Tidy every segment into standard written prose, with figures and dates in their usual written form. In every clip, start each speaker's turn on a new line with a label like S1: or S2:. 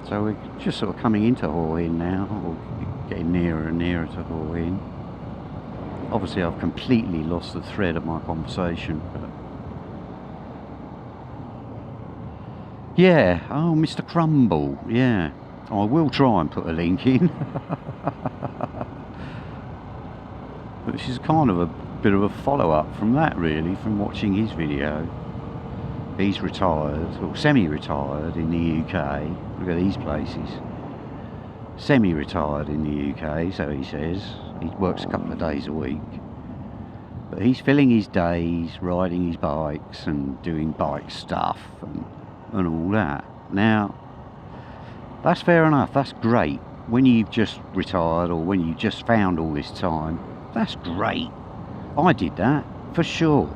S1: So we're just sort of coming into Hall Inn now, or getting nearer and nearer to Hall Inn. Obviously I've completely lost the thread of my conversation, but yeah, oh, Mr. Crumble, yeah. I will try and put a link in. Which is kind of a bit of a follow-up from that, really, from watching his video. He's retired, or semi-retired in the UK. Look at these places. Semi-retired in the UK, so he says. He works a couple of days a week. But he's filling his days riding his bikes and doing bike stuff and all that. Now, that's fair enough, that's great. When you've just retired or when you just found all this time, that's great. I did that, for sure.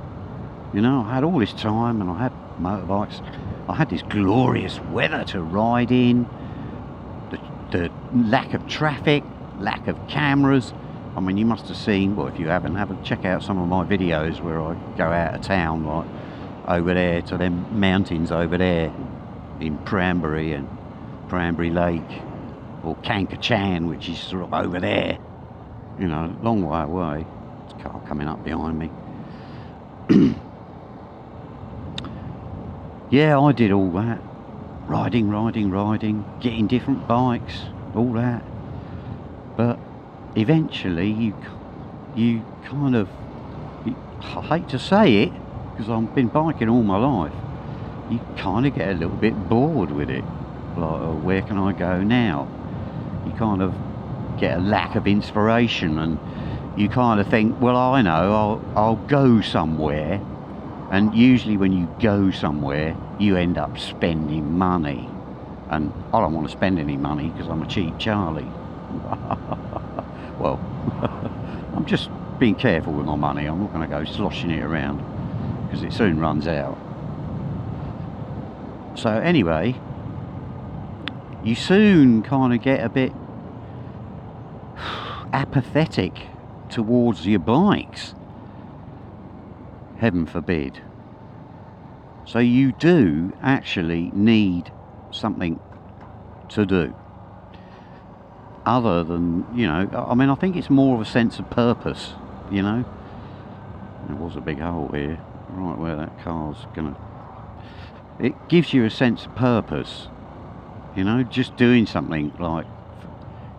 S1: You know, I had all this time and I had motorbikes. I had this glorious weather to ride in. The lack of traffic, lack of cameras. I mean, you must have seen, well, if you haven't, have a check out some of my videos where I go out of town, like over there to them mountains over there in Prambury and Prambury Lake, or Kankachan, which is sort of over there, you know, long way away. There's a car coming up behind me. Yeah, I did all that. Riding, getting different bikes, all that. But eventually you kind of, I hate to say it, because I've been biking all my life, you kind of get a little bit bored with it. Like, oh, where can I go now? You kind of get a lack of inspiration, and you kind of think, well, I know, I'll go somewhere. And usually when you go somewhere, you end up spending money. And I don't want to spend any money because I'm a cheap Charlie. Well, I'm just being careful with my money. I'm not going to go sloshing it around because it soon runs out. So anyway, you soon kind of get a bit apathetic towards your bikes. Heaven forbid. So you do actually need something to do. Other than, you know, I mean, I think it's more of a sense of purpose, you know. There was a big hole here, right where that car's gonna... It gives you a sense of purpose, you know, just doing something like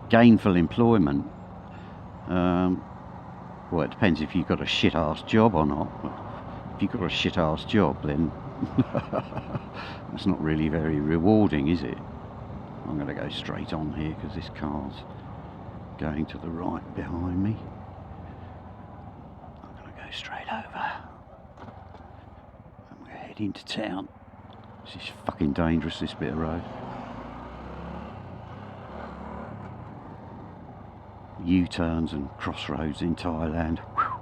S1: gainful employment. Well, it depends if you've got a shit-ass job or not. If you've got a shit-ass job, then that's not really very rewarding, is it? I'm going to go straight on here because this car's going to the right behind me. I'm going to go straight over. And we're heading to town. This is fucking dangerous, this bit of road. U-turns and crossroads in Thailand. Whew,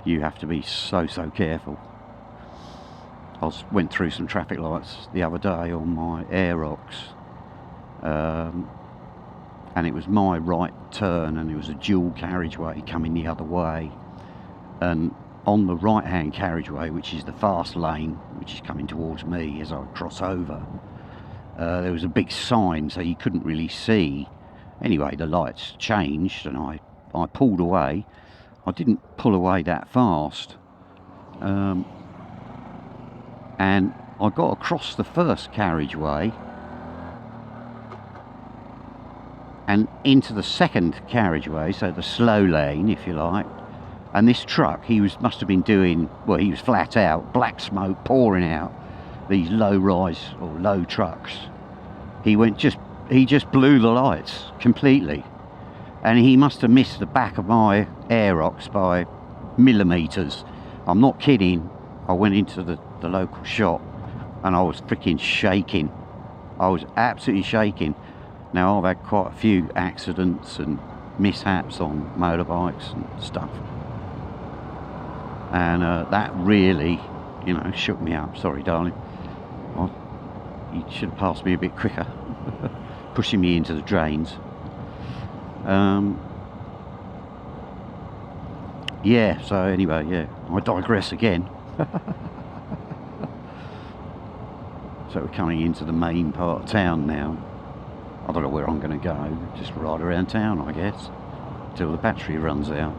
S1: you have to be so careful. I went through some traffic lights the other day on my Aerox, and it was my right turn, and it was a dual carriageway coming the other way, and on the right hand carriageway, which is the fast lane, which is coming towards me as I cross over, there was a big sign so you couldn't really see. Anyway, the lights changed and I pulled away. I didn't pull away that fast, and I got across the first carriageway and into the second carriageway, so the slow lane, if you like. And this truck, must have been doing, well, he was flat out, black smoke pouring out, these low rise or low trucks. He just blew the lights completely, and he must have missed the back of my Aerox by millimetres. I'm not kidding. I went into the local shop and I was freaking shaking. I was absolutely shaking. Now, I've had quite a few accidents and mishaps on motorbikes and stuff, and that really, you know, shook me up. Sorry, darling. You should have passed me a bit quicker. Pushing me into the drains. Yeah, so anyway, yeah, I digress again. So we're coming into the main part of town now. I don't know where I'm going to go, just ride around town, I guess, till the battery runs out.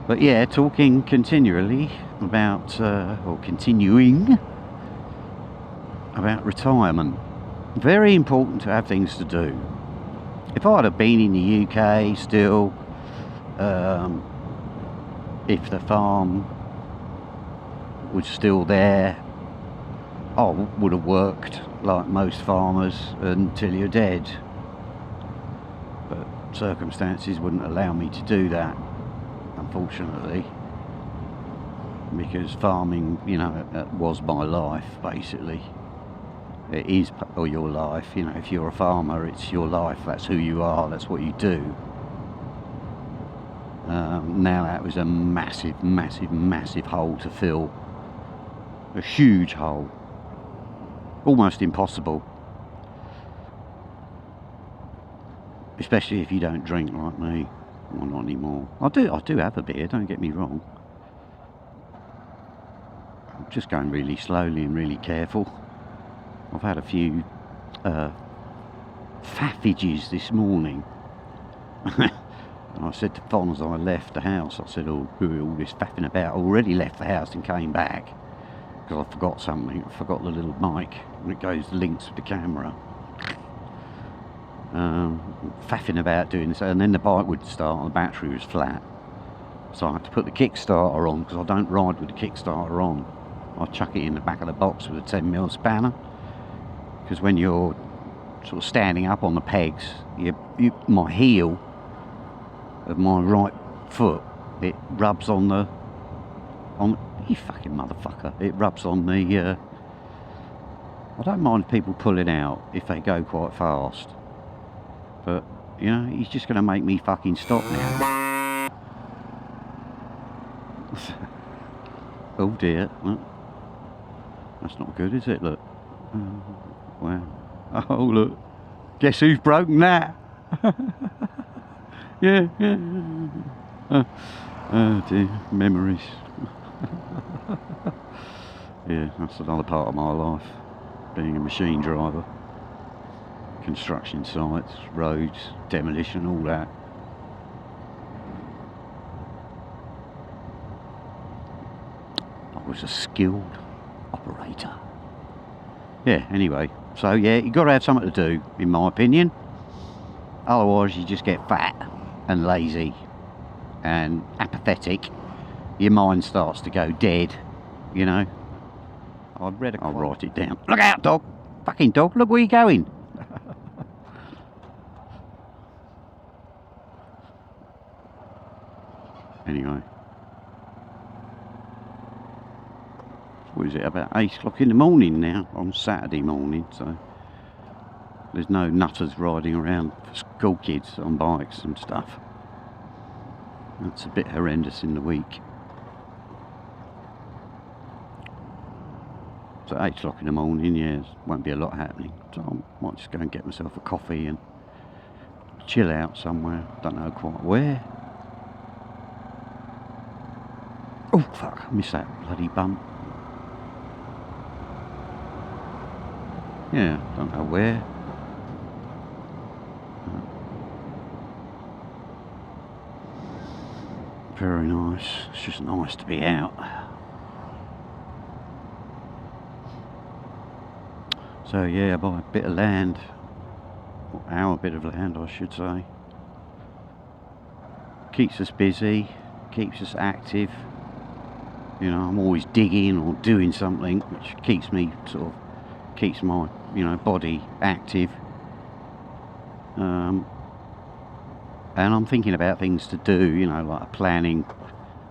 S1: But yeah, talking continually about, or continuing about retirement. Very important to have things to do. If I'd have been in the UK still, if the farm was still there, I would have worked like most farmers until you're dead. But circumstances wouldn't allow me to do that, unfortunately, because farming, you know, was my life, basically. It is your life, you know. If you're a farmer, it's your life, that's who you are, that's what you do. Now that was a massive, massive, massive hole to fill. A huge hole. Almost impossible. Especially if you don't drink like me. Well, not anymore. I do have a beer, don't get me wrong. I'm just going really slowly and really careful. I've had a few faffages this morning. And I said to Fon as I left the house, I said, oh, all this faffing about. I already left the house and came back because I forgot something. I forgot the little mic, and it goes links with the camera. Faffing about doing this, and then the bike wouldn't start and the battery was flat. So I had to put the Kickstarter on, because I don't ride with the Kickstarter on. I chuck it in the back of the box with a 10mm spanner. Because when you're sort of standing up on the pegs, my heel of my right foot, it rubs on you fucking motherfucker, it rubs on the, I don't mind people pulling out if they go quite fast, but, you know, he's just going to make me fucking stop now. Oh dear, well, that's not good, is it? Look. Wow. Oh look, guess who's broken that? Yeah. Oh dear, memories. Yeah, that's another part of my life, being a machine driver. Construction sites, roads, demolition, all that. I was a skilled operator. Yeah, anyway, so yeah, you've got to have something to do, in my opinion. Otherwise you just get fat and lazy and apathetic. Your mind starts to go dead, you know. I'll write it down. Look out, dog! Fucking dog, look where you're going! Anyway. What is it, about 8 o'clock in the morning now, on Saturday morning, so there's no nutters riding around for school kids on bikes and stuff. That's a bit horrendous in the week. So 8 o'clock in the morning, yeah, won't be a lot happening, so I might just go and get myself a coffee and chill out somewhere, don't know quite where. Oh fuck, I missed that bloody bump. Yeah, don't know where. Very nice. It's just nice to be out. So yeah, I buy a bit of land, or our bit of land I should say. Keeps us busy, keeps us active. You know, I'm always digging or doing something which keeps me keeps my, you know, body active. And I'm thinking about things to do, you know, like planning.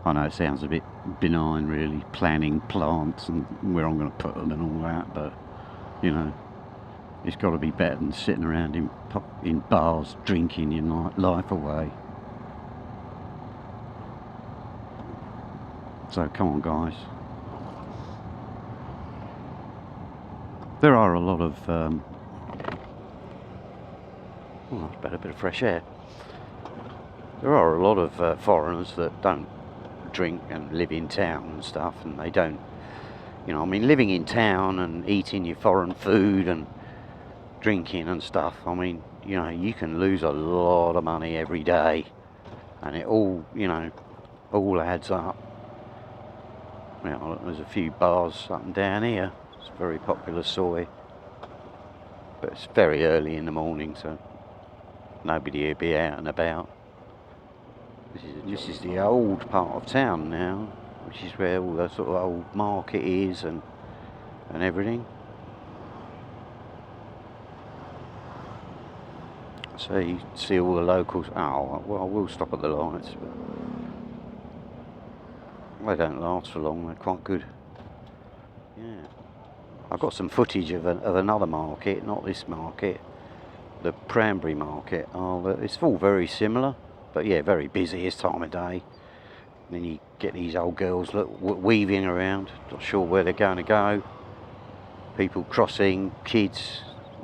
S1: I know it sounds a bit benign really, planning plants and where I'm going to put them and all that, but, you know, it's got to be better than sitting around in bars drinking your life away. So come on guys. There are a lot of, oh, that's better, a bit of fresh air. There are a lot of foreigners that don't drink and live in town and stuff, and they don't, you know, I mean, living in town and eating your foreign food and drinking and stuff. I mean, you know, you can lose a lot of money every day, and it all, you know, all adds up. You know, there's a few bars up and down here. It's a very popular soy, but it's very early in the morning, so nobody will be out and about. This is the old part of town now, which is where all the sort of old market is and everything. So you see all the locals. Oh, well, I will stop at the lights, but they don't last for long. They're quite good. Yeah, I've got some footage of another market, not this market, the Cranberry market. Oh, it's all very similar, but yeah, very busy this time of day. And then you get these old girls weaving around, not sure where they're going to go. People crossing, kids,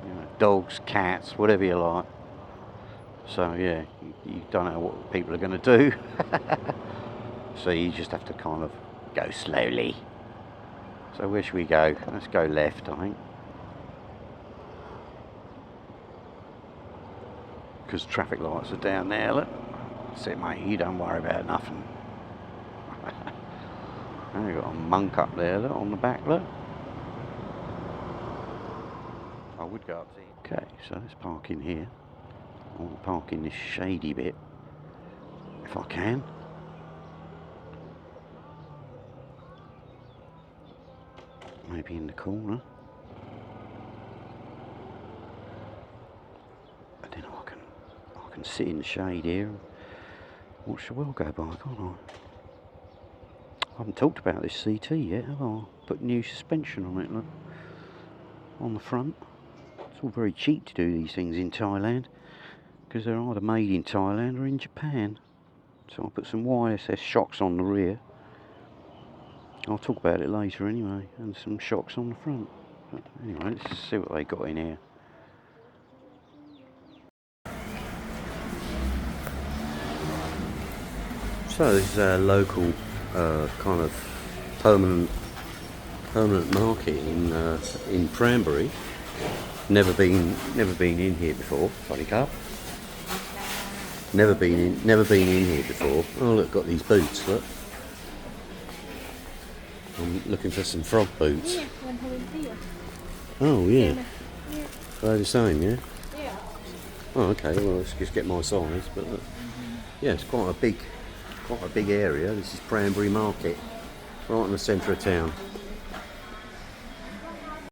S1: you know, dogs, cats, whatever you like. So yeah, you don't know what people are going to do. So you just have to kind of go slowly. So where should we go? Let's go left, I think. Because traffic lights are down there, look. That's it, mate, you don't worry about nothing. Now you've got a monk up there, look, on the back, look. I would go up to here. Okay, so let's park in here. I'll park in this shady bit, if I can. Maybe in the corner. And then I can sit in the shade here and watch the world go by, can't I? I haven't talked about this CT yet, have I? Put new suspension on it, look. On the front. It's all very cheap to do these things in Thailand, because they're either made in Thailand or in Japan. So I'll put some YSS shocks on the rear. I'll talk about it later anyway, and some shocks on the front. But anyway, let's see what they got in here. So this is our local kind of permanent market in Cranberry. Never been in here before. Funny cup. Never been in here before. Oh look, got these boots. Look. I'm looking for some frog boots. Oh yeah. They're the same, yeah. Yeah. Oh okay. Well, let's just get my size. But yeah, it's quite a big area. This is Cranberry Market, right in the centre of town.